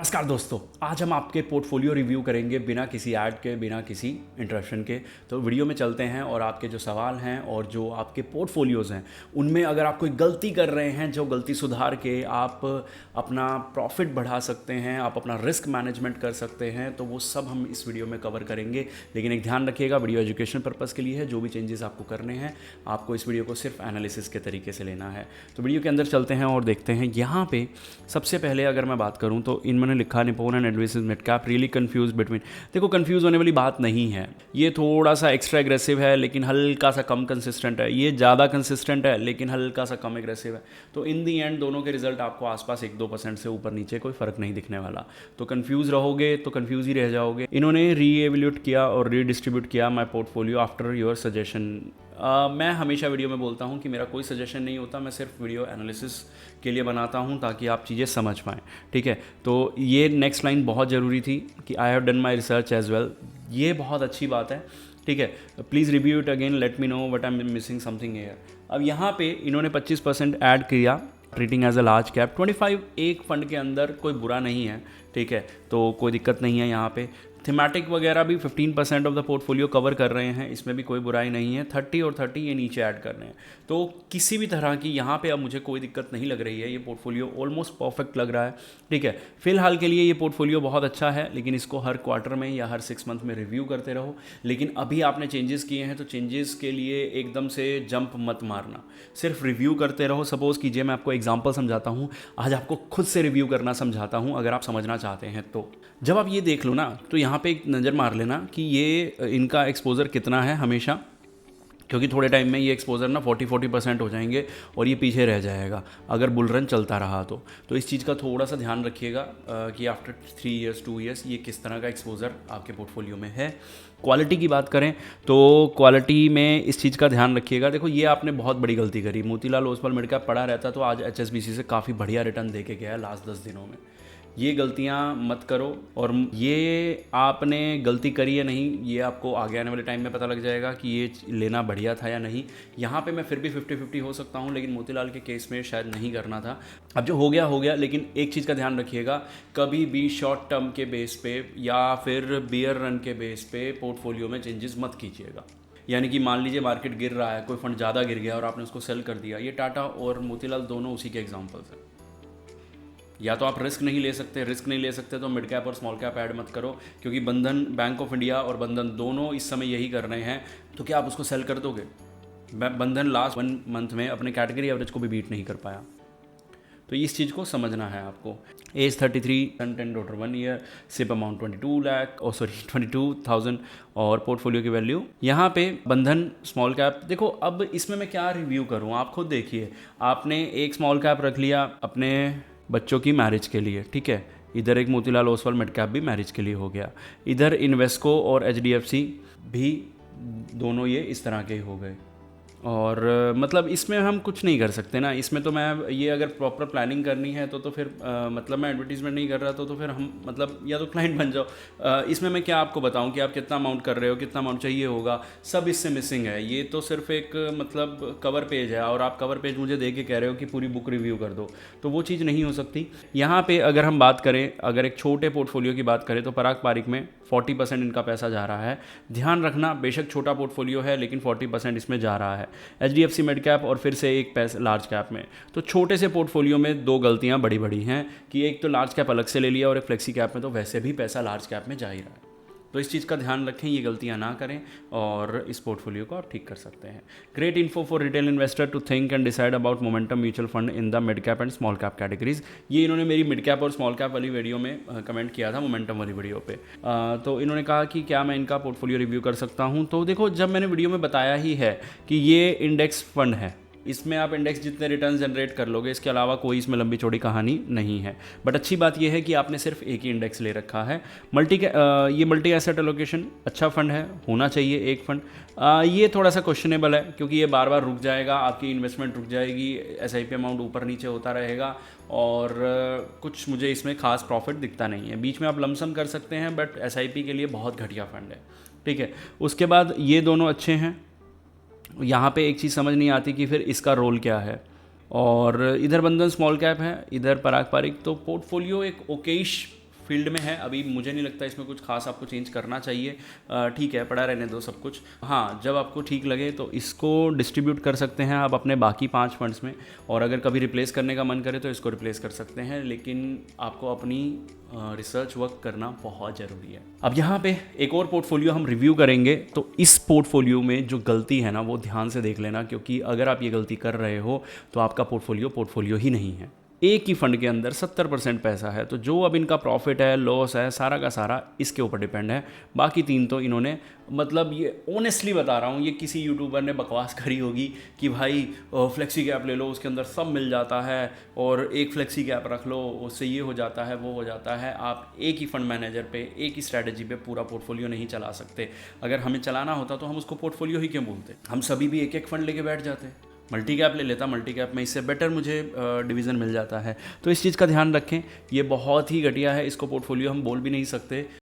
नमस्कार दोस्तों, आज हम आपके पोर्टफोलियो रिव्यू करेंगे बिना किसी ऐड के, बिना किसी इंटरप्शन के। तो वीडियो में चलते हैं और आपके जो सवाल हैं और जो आपके पोर्टफोलियोज़ हैं उनमें अगर आप कोई गलती कर रहे हैं, जो गलती सुधार के आप अपना प्रॉफिट बढ़ा सकते हैं, आप अपना रिस्क मैनेजमेंट कर सकते हैं, तो वो सब हम इस वीडियो में कवर करेंगे। लेकिन एक ध्यान रखिएगा, वीडियो एजुकेशन पर्पज़ के लिए है। जो भी चेंजेस आपको करने हैं, आपको इस वीडियो को सिर्फ एनालिसिस के तरीके से लेना है। तो वीडियो के अंदर चलते हैं और देखते हैं। यहाँ पे सबसे पहले अगर मैं बात करूँ तो इनमें लिखा Nippon and advices mid cap really confuse between. देखो, कंफ्यूज होने वाली बात नहीं है। ये थोड़ा सा एक्स्ट्रा एग्रेसिव है लेकिन हल्का सा कम कंसिस्टेंट है। ये ज़्यादा कंसिस्टेंट है लेकिन हल्का सा कम एग्रेसिव है। तो इन दी एंड दोनों के रिजल्ट आपको आसपास 1-2% से ऊपर नीचे कोई फ़र्क नहीं दिखने वाला। तो कंफ्यूज रहोगे तो कंफ्यूज ही रह जाओगे। इन्होंने रीएवल्यूट किया और रीडिस्ट्रीब्यूट किया my portfolio after your suggestion. मैं हमेशा वीडियो में बोलता हूँ कि मेरा कोई सजेशन नहीं होता, मैं सिर्फ वीडियो एनालिसिस के लिए बनाता हूँ ताकि आप चीज़ें समझ पाएँ। ठीक है, तो ये नेक्स्ट लाइन बहुत ज़रूरी थी कि I have done my research as well. ये बहुत अच्छी बात है। ठीक है, please review it again, let me know what I am missing something here. अब यहाँ पे इन्होंने 25% ऐड किया, treating as a large cap. 25 एक फंड के अंदर कोई बुरा नहीं है। ठीक है, तो कोई दिक्कत नहीं है। यहाँ पे थीमेटिक वगैरह भी 15% ऑफ द पोर्टफोलियो कवर कर रहे हैं, इसमें भी कोई बुराई नहीं है। 30 और 30 ये नीचे ऐड कर रहे हैं, तो किसी भी तरह की यहाँ पे अब मुझे कोई दिक्कत नहीं लग रही है। ये पोर्टफोलियो ऑलमोस्ट परफेक्ट लग रहा है। ठीक है, फिलहाल के लिए ये पोर्टफोलियो बहुत अच्छा है, लेकिन इसको हर क्वार्टर में या हर 6 मंथ में रिव्यू करते रहो। लेकिन अभी आपने चेंजेस किए हैं तो चेंजेस के लिए एकदम से जंप मत मारना, सिर्फ रिव्यू करते रहो। सपोज़ कीजिए मैं आपको एग्जाम्पल समझाता हूँ, आज आपको खुद से रिव्यू करना समझाता हूँ अगर आप समझना चाहते हैं तो। जब आप ये देख लो ना, तो यहाँ पे एक नज़र मार लेना कि ये इनका एक्सपोज़र कितना है हमेशा, क्योंकि थोड़े टाइम में ये एक्सपोज़र ना 40% हो जाएंगे और ये पीछे रह जाएगा अगर बुल रन चलता रहा तो इस चीज़ का थोड़ा सा ध्यान रखिएगा कि आफ्टर 3 ईयर्स 2 ईयर्स ये किस तरह का एक्सपोज़र आपके पोर्टफोलियो में है। क्वालिटी की बात करें तो क्वालिटी में इस चीज़ का ध्यान रखिएगा। देखो, ये आपने बहुत बड़ी गलती करी। मोतीलाल ओसवाल मिड कैप पड़ा रहता तो आज HSBC से काफ़ी बढ़िया रिटर्न दे के गया है लास्ट 10 दिनों में। ये गलतियाँ मत करो, और ये आपने गलती करी है नहीं, ये आपको आगे आने वाले टाइम में पता लग जाएगा कि ये लेना बढ़िया था या नहीं। यहाँ पे मैं फिर भी 50-50 हो सकता हूँ, लेकिन मोतीलाल के केस में शायद नहीं करना था। अब जो हो गया हो गया, लेकिन एक चीज़ का ध्यान रखिएगा, कभी भी शॉर्ट टर्म के बेस पे या फिर बियर रन के बेस पे पोर्टफोलियो में चेंजेस मत कीजिएगा। यानी कि मान लीजिए मार्केट गिर रहा है, कोई फंड ज़्यादा गिर गया और आपने उसको सेल कर दिया। ये टाटा और मोतीलाल दोनों उसी के एग्जाम्पल्स हैं। या तो आप रिस्क नहीं ले सकते तो मिड कैप और स्मॉल कैप ऐड मत करो, क्योंकि बंधन बैंक ऑफ इंडिया और बंधन दोनों इस समय यही कर रहे हैं। तो क्या आप उसको सेल कर दोगे? बंधन लास्ट 1 मंथ में अपने कैटेगरी एवरेज को भी बीट नहीं कर पाया। तो इस चीज़ को समझना है आपको। एज 33, सन 10 डॉटर 1 ईयर, सिप अमाउंट 22,000 और पोर्टफोलियो की वैल्यू यहाँ पे बंधन स्मॉल कैप। देखो, अब इसमें मैं क्या रिव्यू करूँ, आप खुद देखिए। आपने एक स्मॉल कैप रख लिया अपने बच्चों की मैरिज के लिए, ठीक है, इधर एक मोतीलाल ओसवाल मिड कैप भी मैरिज के लिए हो गया, इधर इन्वेस्को और HDFC भी दोनों ये इस तरह के हो गए। और मतलब इसमें हम कुछ नहीं कर सकते ना। इसमें तो मैं ये अगर प्रॉपर प्लानिंग करनी है तो फिर मतलब मैं एडवर्टीजमेंट नहीं कर रहा तो फिर हम मतलब या तो क्लाइंट बन जाओ। इसमें मैं क्या आपको बताऊं कि आप कितना अमाउंट कर रहे हो, कितना अमाउंट चाहिए होगा, सब इससे मिसिंग है। ये तो सिर्फ एक मतलब कवर पेज है और आप कवर पेज मुझे दे के कह रहे हो कि पूरी बुक रिव्यू कर दो, तो वो चीज़ नहीं हो सकती। यहाँ पर अगर हम बात करें, अगर एक छोटे पोर्टफोलियो की बात करें तो पराग पारिक में 40% इनका पैसा जा रहा है। ध्यान रखना, बेशक छोटा पोर्टफोलियो है लेकिन 40% इसमें जा रहा है। HDFC मिड कैप और फिर से एक पैसा लार्ज कैप में। तो छोटे से पोर्टफोलियो में 2 गलतियां बड़ी बड़ी हैं कि एक तो लार्ज कैप अलग से ले लिया और एक फ्लेक्सी कैप में तो वैसे भी पैसा लार्ज कैप में जा ही रहा है। तो इस चीज़ का ध्यान रखें, ये गलतियां ना करें और इस पोर्टफोलियो को आप ठीक कर सकते हैं। Great info for retail investor to think and decide about momentum mutual fund in the mid cap and small cap categories. ये इन्होंने मेरी मिड कैप और स्मॉल कैप वाली वीडियो में कमेंट किया था, मोमेंटम वाली वीडियो पे। तो इन्होंने कहा कि क्या मैं इनका पोर्टफोलियो रिव्यू कर सकता हूँ। तो देखो, जब मैंने वीडियो में बताया ही है कि ये इंडेक्स फंड है, इसमें आप इंडेक्स जितने रिटर्न जनरेट कर लोगे, इसके अलावा कोई इसमें लंबी चौड़ी कहानी नहीं है। बट अच्छी बात यह है कि आपने सिर्फ एक ही इंडेक्स ले रखा है। ये मल्टी एसेट एलोकेशन अच्छा फंड है, होना चाहिए एक फंड। ये थोड़ा सा क्वेश्चनेबल है क्योंकि ये बार बार रुक जाएगा, आपकी इन्वेस्टमेंट रुक जाएगी, SIP अमाउंट ऊपर नीचे होता रहेगा और कुछ मुझे इसमें खास प्रॉफिट दिखता नहीं है। बीच में आप लमसम कर सकते हैं, बट SIP के लिए बहुत घटिया फंड है। ठीक है, उसके बाद ये दोनों अच्छे हैं। यहाँ पे एक चीज़ समझ नहीं आती कि फिर इसका रोल क्या है। और इधर बंधन स्मॉल कैप है, इधर पराग पारिक। तो पोर्टफोलियो एक ओकेश फील्ड में है अभी, मुझे नहीं लगता इसमें कुछ खास आपको चेंज करना चाहिए। ठीक है, पड़ा रहने दो सब कुछ। हाँ, जब आपको ठीक लगे तो इसको डिस्ट्रीब्यूट कर सकते हैं आप अपने बाकी 5 फंड्स में, और अगर कभी रिप्लेस करने का मन करे तो इसको रिप्लेस कर सकते हैं, लेकिन आपको अपनी रिसर्च वर्क करना बहुत ज़रूरी है। अब यहाँ पे एक और पोर्टफोलियो हम रिव्यू करेंगे, तो इस पोर्टफोलियो में जो गलती है ना वो ध्यान से देख लेना, क्योंकि अगर आप ये गलती कर रहे हो तो आपका पोर्टफोलियो ही नहीं है। एक ही फंड के अंदर 70% पैसा है, तो जो अब इनका प्रॉफिट है, लॉस है, सारा का सारा इसके ऊपर डिपेंड है। बाकी 3 तो इन्होंने, मतलब ये ऑनेस्टली बता रहा हूँ, ये किसी यूट्यूबर ने बकवास करी होगी कि भाई फ्लेक्सी कैप ले लो, उसके अंदर सब मिल जाता है, और एक फ्लेक्सी कैप रख लो, उससे ये हो जाता है, वो हो जाता है। आप एक ही फंड मैनेजर पे, एक ही स्ट्रैटेजी पे पूरा पोर्टफोलियो नहीं चला सकते। अगर हमें चलाना होता तो हम उसको पोर्टफोलियो ही क्यों बोलते? हम सभी भी एक एक फंड लेके बैठ जाते। मल्टी कैप ले लेता, मल्टी कैप में इससे बेटर मुझे डिवीज़न मिल जाता है। तो इस चीज़ का ध्यान रखें, ये बहुत ही घटिया है, इसको पोर्टफोलियो हम बोल भी नहीं सकते।